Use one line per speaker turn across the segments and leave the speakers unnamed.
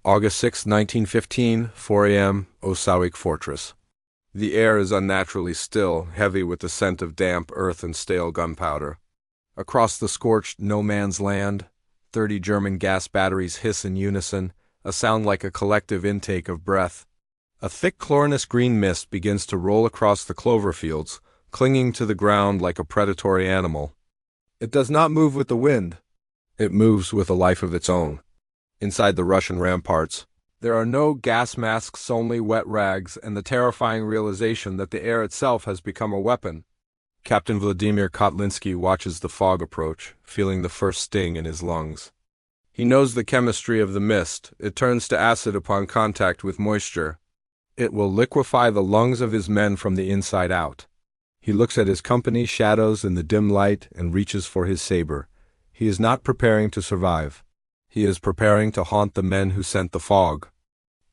August 6, 1915, 4 a.m., Osawik Fortress. The air is unnaturally still, heavy with the scent of damp earth and stale gunpowder. Across the scorched no-man's land, 30 German gas batteries hiss in unison, a sound like a collective intake of breath. A thick chlorinous green mist begins to roll across the clover fields, clinging to the ground like a predatory animal. It does not move with the wind. It moves with a life of its own. Inside the Russian ramparts, there are no gas masks, only wet rags, and the terrifying realization that the air itself has become a weapon. Captain Vladimir Kotlinsky watches the fog approach, feeling the first sting in his lungs. He knows the chemistry of the mist. It turns to acid upon contact with moisture. It will liquefy the lungs of his men from the inside out. He looks at his company's shadows in the dim light and reaches for his saber. He is not preparing to survive. He is preparing to haunt the men who sent the fog.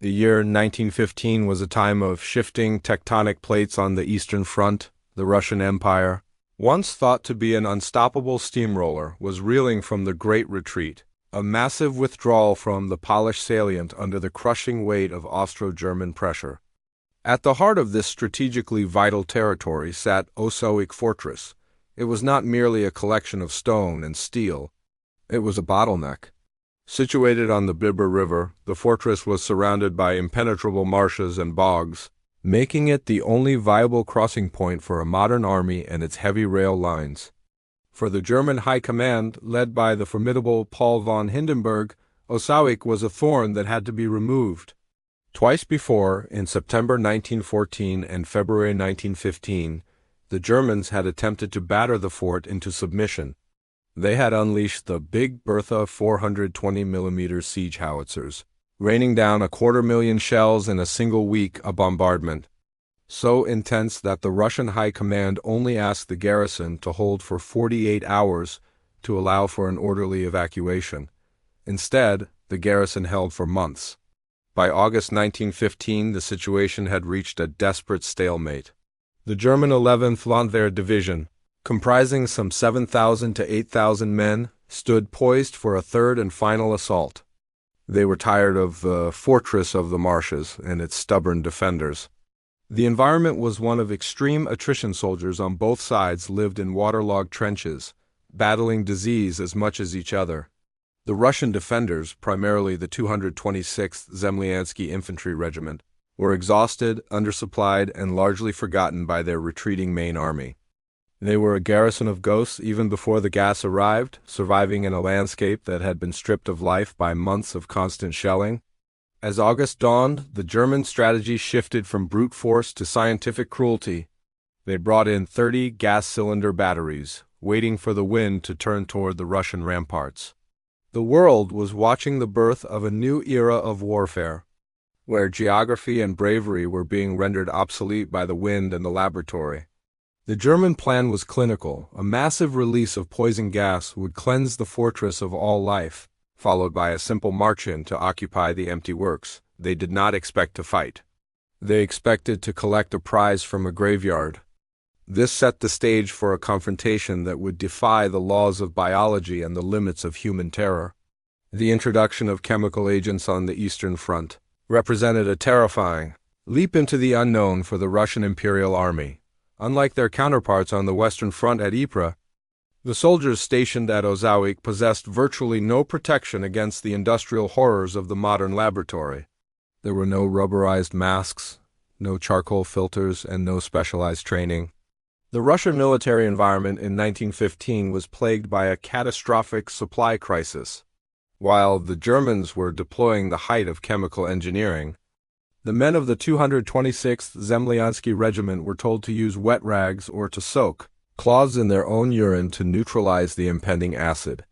The year 1915 was a time of shifting tectonic plates on the Eastern Front. The Russian Empire, once thought to be an unstoppable steamroller, was reeling from the Great Retreat, a massive withdrawal from the Polish salient under the crushing weight of Austro-German pressure. At the heart of this strategically vital territory sat Osawik Fortress. It was not merely a collection of stone and steel. It was a bottleneck. Situated on the Biber River, the fortress was surrounded by impenetrable marshes and bogs, making it the only viable crossing point for a modern army and its heavy rail lines. For the German High Command, led by the formidable Paul von Hindenburg, Osawik was a thorn that had to be removed. Twice before, in September 1914 and February 1915, the Germans had attempted to batter the fort into submission. They had unleashed the Big Bertha 420mm siege howitzers, raining down 250,000 shells in a single week of bombardment, so intense that the Russian High Command only asked the garrison to hold for 48 hours to allow for an orderly evacuation. Instead, the garrison held for months. By August 1915, the situation had reached a desperate stalemate. The German 11th Landwehr Division, comprising some 7,000 to 8,000 men, stood poised for a third and final assault. They were tired of the fortress of the marshes and its stubborn defenders. The environment was one of extreme attrition. Soldiers on both sides lived in waterlogged trenches, battling disease as much as each other. The Russian defenders, primarily the 226th Zemlyansky Infantry Regiment, were exhausted, undersupplied, and largely forgotten by their retreating main army. They were a garrison of ghosts even before the gas arrived, surviving in a landscape that had been stripped of life by months of constant shelling. As August dawned, the German strategy shifted from brute force to scientific cruelty. They brought in 30 gas-cylinder batteries, waiting for the wind to turn toward the Russian ramparts. The world was watching the birth of a new era of warfare, where geography and bravery were being rendered obsolete by the wind and the laboratory. The German plan was clinical. A massive release of poison gas would cleanse the fortress of all life, followed by a simple march-in to occupy the empty works. They did not expect to fight. They expected to collect a prize from a graveyard. This set the stage for a confrontation that would defy the laws of biology and the limits of human terror. The introduction of chemical agents on the Eastern Front represented a terrifying leap into the unknown for the Russian Imperial Army. Unlike their counterparts on the Western Front at Ypres, the soldiers stationed at Osawik possessed virtually no protection against the industrial horrors of the modern laboratory. There were no rubberized masks, no charcoal filters, and no specialized training. The Russian military environment in 1915 was plagued by a catastrophic supply crisis. While the Germans were deploying the height of chemical engineering, the men of the 226th Zemlyansky Regiment were told to use wet rags or to soak cloths in their own urine to neutralize the impending acid.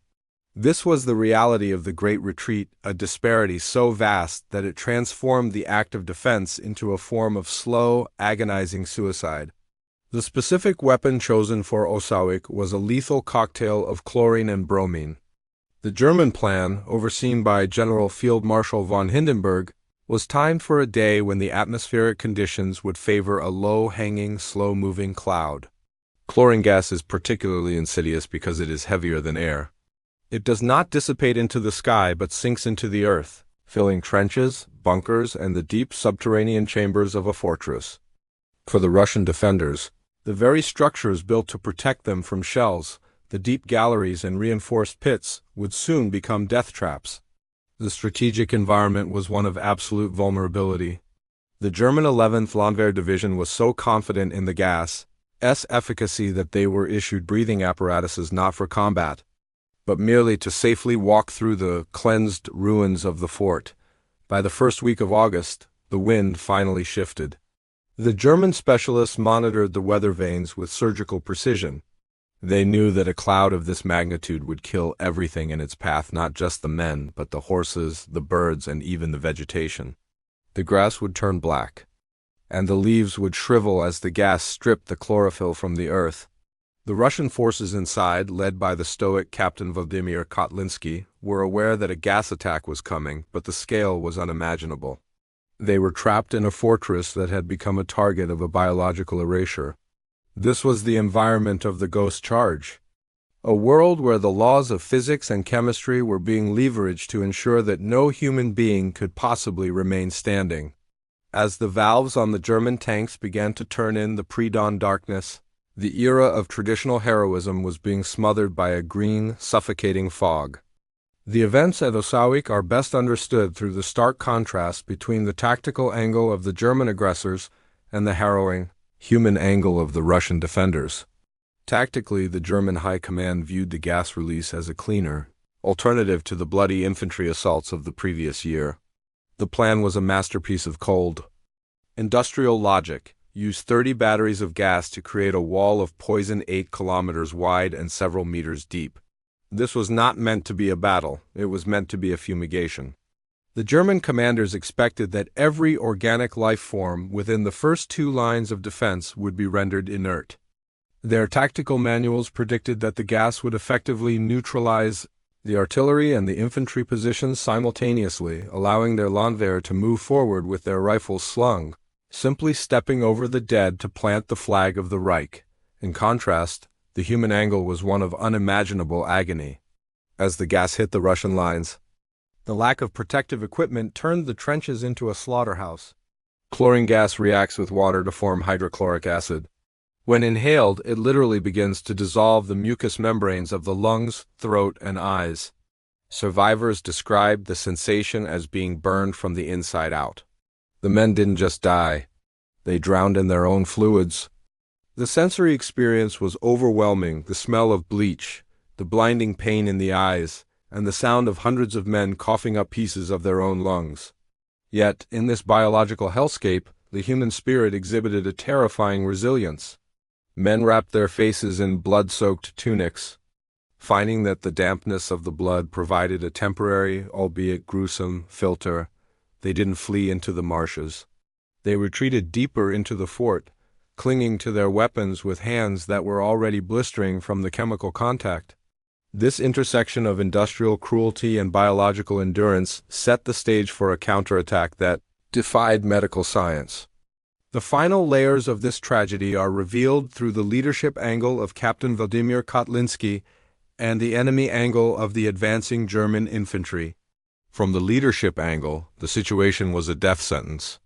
This was the reality of the Great Retreat, a disparity so vast that it transformed the act of defense into a form of slow, agonizing suicide. The specific weapon chosen for Osawik was a lethal cocktail of chlorine and bromine. The German plan, overseen by General Field Marshal von Hindenburg, was timed for a day when the atmospheric conditions would favor a low-hanging, slow-moving cloud. Chlorine gas is particularly insidious because it is heavier than air. It does not dissipate into the sky but sinks into the earth, filling trenches, bunkers, and the deep subterranean chambers of a fortress. For the Russian defenders, the very structures built to protect them from shells, the deep galleries and reinforced pits, would soon become death traps. The strategic environment was one of absolute vulnerability. The German 11th Landwehr Division was so confident in the gas's efficacy that they were issued breathing apparatuses not for combat, but merely to safely walk through the cleansed ruins of the fort. By the first week of August, the wind finally shifted. The German specialists monitored the weather vanes with surgical precision. They knew that a cloud of this magnitude would kill everything in its path, not just the men, but the horses, the birds, and even the vegetation. The grass would turn black, and the leaves would shrivel as the gas stripped the chlorophyll from the earth. The Russian forces inside, led by the stoic Captain Vladimir Kotlinski, were aware that a gas attack was coming, but the scale was unimaginable. They were trapped in a fortress that had become a target of a biological erasure. This was the environment of the ghost charge, a world where the laws of physics and chemistry were being leveraged to ensure that no human being could possibly remain standing. As the valves on the German tanks began to turn in the pre-dawn darkness, the era of traditional heroism was being smothered by a green, suffocating fog. The events at Osawik are best understood through the stark contrast between the tactical angle of the German aggressors and the harrowing, human angle of the Russian defenders. Tactically, the German High Command viewed the gas release as a cleaner alternative to the bloody infantry assaults of the previous year. The plan was a masterpiece of cold, industrial logic. Used 30 batteries of gas to create a wall of poison 8 kilometers wide and several meters deep. This was not meant to be a battle, it was meant to be a fumigation. The German commanders expected that every organic life form within the first 2 lines of defense would be rendered inert. Their tactical manuals predicted that the gas would effectively neutralize the artillery and the infantry positions simultaneously, allowing their Landwehr to move forward with their rifles slung, simply stepping over the dead to plant the flag of the Reich. In contrast, the human angle was one of unimaginable agony. As the gas hit the Russian lines, the lack of protective equipment turned the trenches into a slaughterhouse. Chlorine gas reacts with water to form hydrochloric acid. When inhaled, it literally begins to dissolve the mucous membranes of the lungs, throat, and eyes. Survivors described the sensation as being burned from the inside out. The men didn't just die, they drowned in their own fluids. The sensory experience was overwhelming: the smell of bleach, the blinding pain in the eyes, and the sound of hundreds of men coughing up pieces of their own lungs. Yet, in this biological hellscape, the human spirit exhibited a terrifying resilience. Men wrapped their faces in blood-soaked tunics, finding that the dampness of the blood provided a temporary, albeit gruesome, filter. They didn't flee into the marshes. They retreated deeper into the fort, clinging to their weapons with hands that were already blistering from the chemical contact. This intersection of industrial cruelty and biological endurance set the stage for a counterattack that defied medical science. The final layers of this tragedy are revealed through the leadership angle of Captain Vladimir Kotlinski and the enemy angle of the advancing German infantry. From the leadership angle, the situation was a death sentence.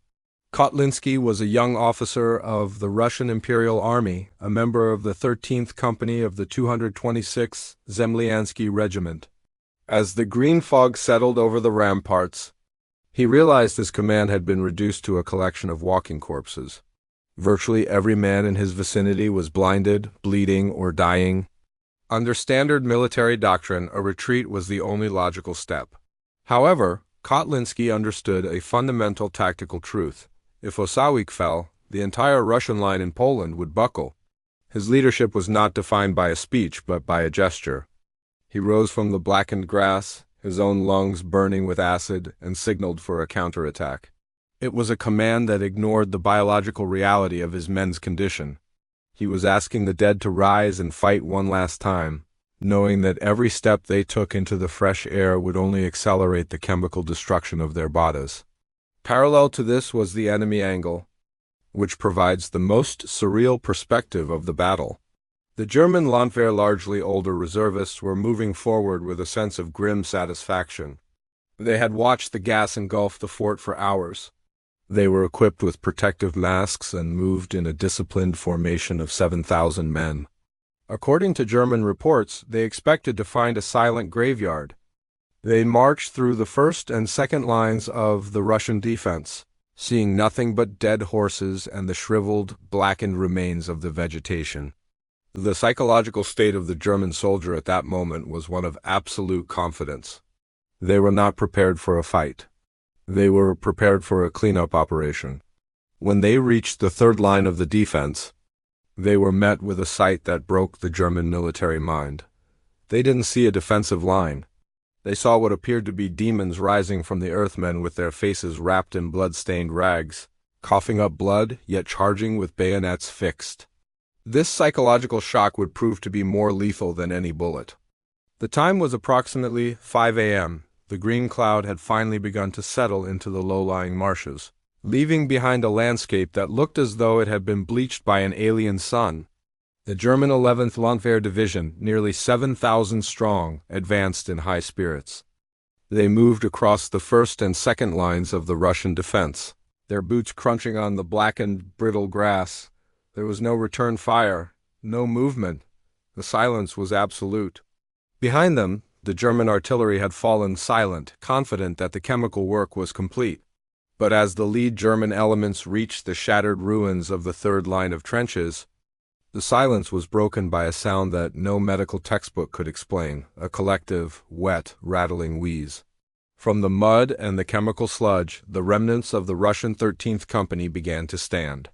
Kotlinski was a young officer of the Russian Imperial Army, a member of the 13th Company of the 226th Zemlyansky Regiment. As the green fog settled over the ramparts, he realized his command had been reduced to a collection of walking corpses. Virtually every man in his vicinity was blinded, bleeding, or dying. Under standard military doctrine, a retreat was the only logical step. However, Kotlinski understood a fundamental tactical truth. If Osawik fell, the entire Russian line in Poland would buckle. His leadership was not defined by a speech, but by a gesture. He rose from the blackened grass, his own lungs burning with acid, and signaled for a counterattack. It was a command that ignored the biological reality of his men's condition. He was asking the dead to rise and fight one last time, knowing that every step they took into the fresh air would only accelerate the chemical destruction of their bodies. Parallel to this was the enemy angle, which provides the most surreal perspective of the battle. The German Landwehr, largely older reservists, were moving forward with a sense of grim satisfaction. They had watched the gas engulf the fort for hours. They were equipped with protective masks and moved in a disciplined formation of 7,000 men. According to German reports, they expected to find a silent graveyard. They marched through the first and second lines of the Russian defense, seeing nothing but dead horses and the shriveled, blackened remains of the vegetation. The psychological state of the German soldier at that moment was one of absolute confidence. They were not prepared for a fight. They were prepared for a cleanup operation. When they reached the third line of the defense, they were met with a sight that broke the German military mind. They didn't see a defensive line. They saw what appeared to be demons rising from the earthmen with their faces wrapped in blood-stained rags, coughing up blood, yet charging with bayonets fixed. This psychological shock would prove to be more lethal than any bullet. The time was approximately 5 a.m. The green cloud had finally begun to settle into the low-lying marshes, leaving behind a landscape that looked as though it had been bleached by an alien sun. The German 11th Landwehr Division, nearly 7,000 strong, advanced in high spirits. They moved across the first and second lines of the Russian defense, their boots crunching on the blackened, brittle grass. There was no return fire, no movement. The silence was absolute. Behind them, the German artillery had fallen silent, confident that the chemical work was complete. But as the lead German elements reached the shattered ruins of the third line of trenches, the silence was broken by a sound that no medical textbook could explain, a collective, wet, rattling wheeze. From the mud and the chemical sludge, the remnants of the Russian 13th Company began to stand.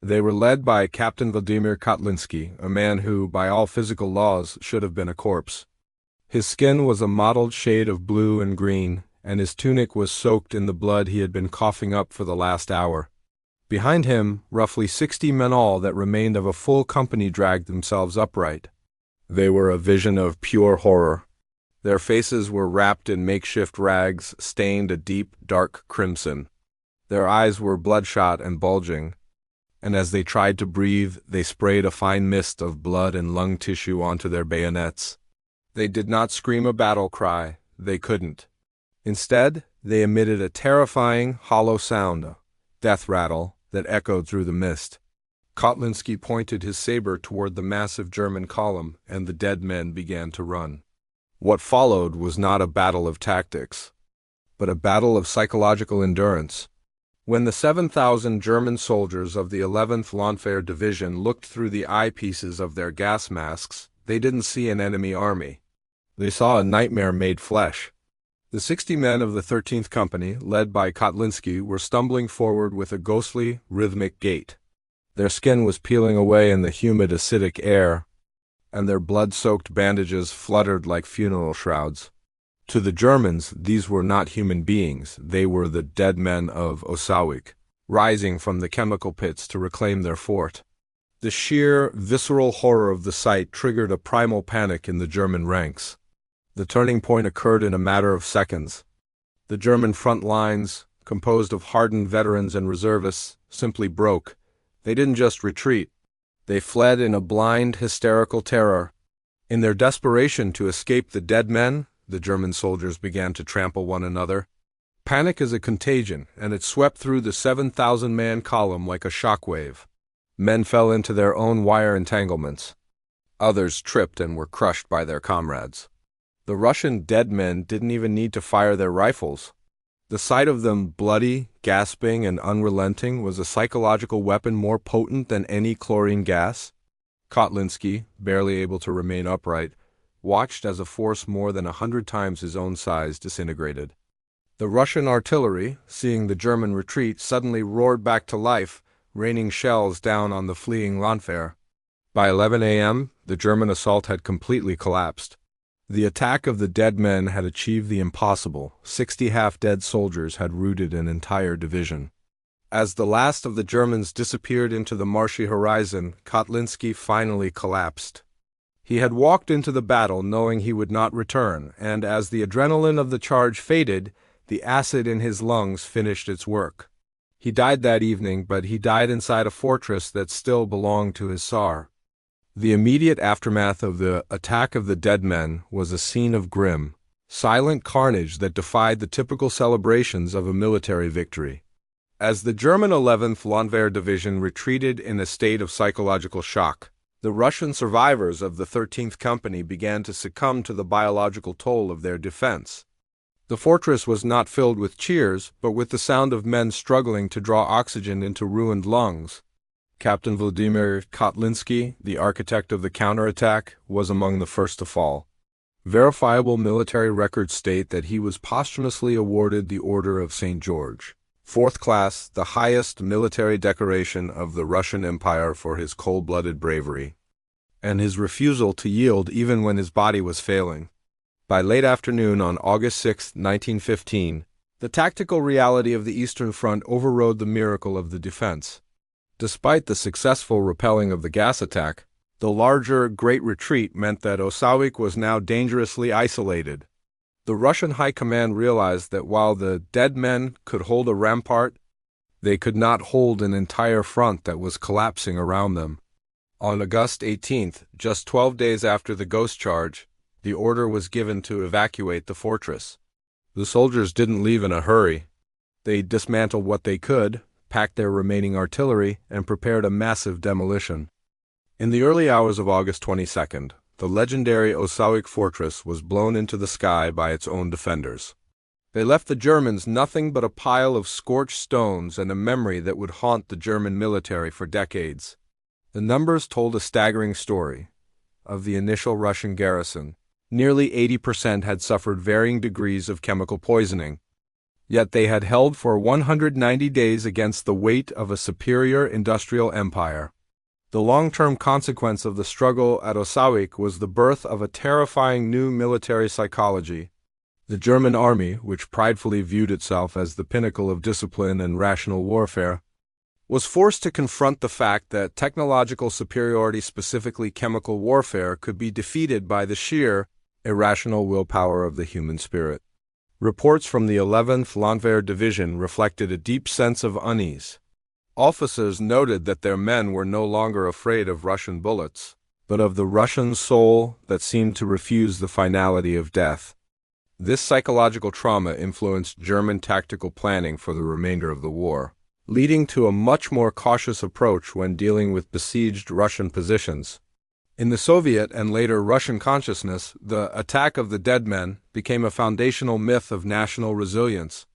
They were led by Captain Vladimir Kotlinski, a man who, by all physical laws, should have been a corpse. His skin was a mottled shade of blue and green, and his tunic was soaked in the blood he had been coughing up for the last hour. Behind him, roughly 60 men all that remained of a full company dragged themselves upright. They were a vision of pure horror. Their faces were wrapped in makeshift rags, stained a deep, dark crimson. Their eyes were bloodshot and bulging, and as they tried to breathe, they sprayed a fine mist of blood and lung tissue onto their bayonets. They did not scream a battle cry. They couldn't. Instead, they emitted a terrifying, hollow sound, a death rattle, that echoed through the mist. Kotlinski pointed his saber toward the massive German column, and the dead men began to run. What followed was not a battle of tactics, but a battle of psychological endurance. When the 7,000 German soldiers of the 11th Landwehr Division looked through the eyepieces of their gas masks, they didn't see an enemy army. They saw a nightmare made flesh. The 60 men of the 13th Company, led by Kotlinski, were stumbling forward with a ghostly, rhythmic gait. Their skin was peeling away in the humid, acidic air, and their blood-soaked bandages fluttered like funeral shrouds. To the Germans, these were not human beings. They were the dead men of Osawik, rising from the chemical pits to reclaim their fort. The sheer, visceral horror of the sight triggered a primal panic in the German ranks. The turning point occurred in a matter of seconds. The German front lines, composed of hardened veterans and reservists, simply broke. They didn't just retreat. They fled in a blind, hysterical terror. In their desperation to escape the dead men, the German soldiers began to trample one another. Panic is a contagion, and it swept through the 7,000-man column like a shockwave. Men fell into their own wire entanglements. Others tripped and were crushed by their comrades. The Russian dead men didn't even need to fire their rifles. The sight of them bloody, gasping, and unrelenting was a psychological weapon more potent than any chlorine gas. Kotlinski, barely able to remain upright, watched as a force more than 100 times his own size disintegrated. The Russian artillery, seeing the German retreat, suddenly roared back to life, raining shells down on the fleeing Landwehr. By 11 a.m., the German assault had completely collapsed. The attack of the dead men had achieved the impossible. 60 half-dead soldiers had routed an entire division. As the last of the Germans disappeared into the marshy horizon, Kotlinski finally collapsed. He had walked into the battle knowing he would not return, and as the adrenaline of the charge faded, the acid in his lungs finished its work. He died that evening, but he died inside a fortress that still belonged to his Tsar. The immediate aftermath of the attack of the dead men was a scene of grim, silent carnage that defied the typical celebrations of a military victory. As the German 11th Landwehr Division retreated in a state of psychological shock, the Russian survivors of the 13th Company began to succumb to the biological toll of their defense. The fortress was not filled with cheers, but with the sound of men struggling to draw oxygen into ruined lungs. Captain Vladimir Kotlinski, the architect of the counterattack, was among the first to fall. Verifiable military records state that he was posthumously awarded the Order of St. George, 4th class, the highest military decoration of the Russian Empire, for his cold-blooded bravery and his refusal to yield even when his body was failing. By late afternoon on August 6, 1915, the tactical reality of the Eastern Front overrode the miracle of the defense. Despite the successful repelling of the gas attack, the larger Great Retreat meant that Osawik was now dangerously isolated. The Russian High Command realized that while the dead men could hold a rampart, they could not hold an entire front that was collapsing around them. On August 18th, just 12 days after the ghost charge, the order was given to evacuate the fortress. The soldiers didn't leave in a hurry. They dismantled what they could, packed their remaining artillery, and prepared a massive demolition. In the early hours of August 22nd, the legendary Osawik fortress was blown into the sky by its own defenders. They left the Germans nothing but a pile of scorched stones and a memory that would haunt the German military for decades. The numbers told a staggering story. Of the initial Russian garrison, nearly 80% had suffered varying degrees of chemical poisoning. Yet they had held for 190 days against the weight of a superior industrial empire. The long-term consequence of the struggle at Osawik was the birth of a terrifying new military psychology. The German army, which pridefully viewed itself as the pinnacle of discipline and rational warfare, was forced to confront the fact that technological superiority, specifically chemical warfare, could be defeated by the sheer, irrational willpower of the human spirit. Reports from the 11th Landwehr Division reflected a deep sense of unease. Officers noted that their men were no longer afraid of Russian bullets, but of the Russian soul that seemed to refuse the finality of death. This psychological trauma influenced German tactical planning for the remainder of the war, leading to a much more cautious approach when dealing with besieged Russian positions. In the Soviet and later Russian consciousness, the attack of the dead men became a foundational myth of national resilience.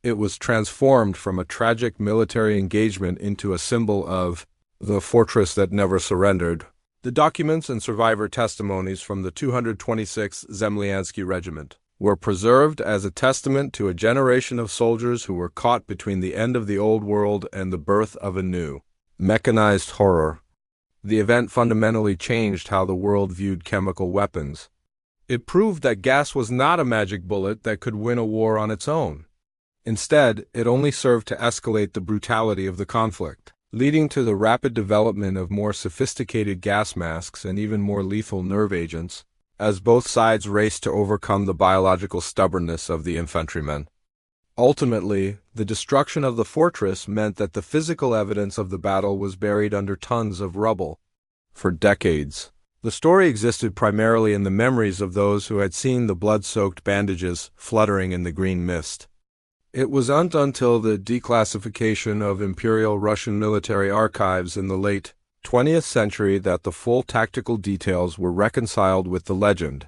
It was transformed from a tragic military engagement into a symbol of the fortress that never surrendered. The documents and survivor testimonies from the 226th Zemlyansky Regiment were preserved as a testament to a generation of soldiers who were caught between the end of the old world and the birth of a new, mechanized horror. The event fundamentally changed how the world viewed chemical weapons. It proved that gas was not a magic bullet that could win a war on its own. Instead, it only served to escalate the brutality of the conflict, leading to the rapid development of more sophisticated gas masks and even more lethal nerve agents, as both sides raced to overcome the biological stubbornness of the infantrymen. Ultimately, the destruction of the fortress meant that the physical evidence of the battle was buried under tons of rubble. For decades, the story existed primarily in the memories of those who had seen the blood-soaked bandages fluttering in the green mist. It wasn't until the declassification of Imperial Russian military archives in the late 20th century that the full tactical details were reconciled with the legend.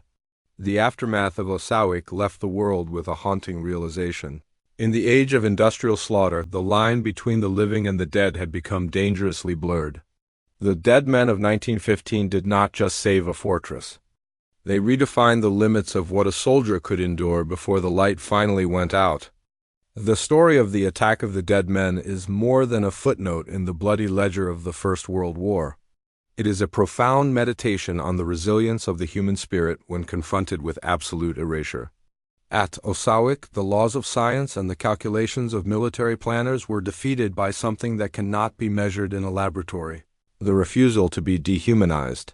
The aftermath of Osawik left the world with a haunting realization. In the age of industrial slaughter, the line between the living and the dead had become dangerously blurred. The dead men of 1915 did not just save a fortress. They redefined the limits of what a soldier could endure before the light finally went out. The story of the attack of the dead men is more than a footnote in the bloody ledger of the First World War. It is a profound meditation on the resilience of the human spirit when confronted with absolute erasure. At Osawik, the laws of science and the calculations of military planners were defeated by something that cannot be measured in a laboratory: the refusal to be dehumanized.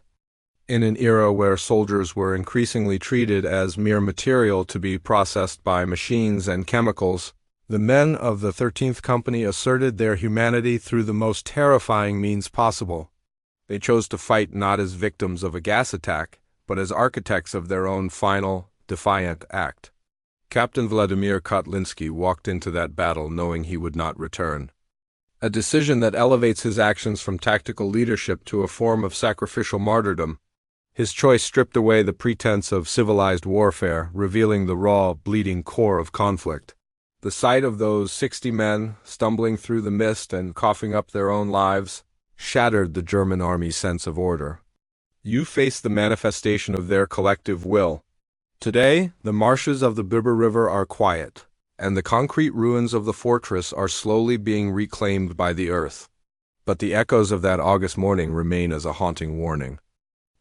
In an era where soldiers were increasingly treated as mere material to be processed by machines and chemicals, the men of the 13th Company asserted their humanity through the most terrifying means possible. They chose to fight not as victims of a gas attack, but as architects of their own final, defiant act. Captain Vladimir Kotlinski walked into that battle knowing he would not return. A decision that elevates his actions from tactical leadership to a form of sacrificial martyrdom. His choice stripped away the pretense of civilized warfare, revealing the raw, bleeding core of conflict. The sight of those 60 men stumbling through the mist and coughing up their own lives shattered the German army's sense of order. You faced the manifestation of their collective will. Today, the marshes of the Biber River are quiet, and the concrete ruins of the fortress are slowly being reclaimed by the earth. But the echoes of that August morning remain as a haunting warning.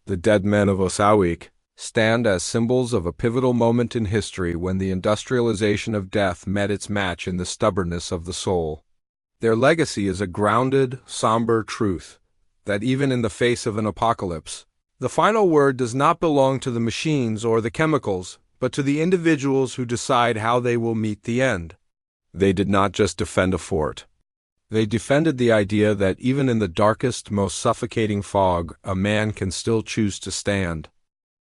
The dead men of Osawik stand as symbols of a pivotal moment in history when the industrialization of death met its match in the stubbornness of the soul. Their legacy is a grounded, somber truth that even in the face of an apocalypse, the final word does not belong to the machines or the chemicals, but to the individuals who decide how they will meet the end. They did not just defend a fort. They defended the idea that even in the darkest, most suffocating fog, a man can still choose to stand.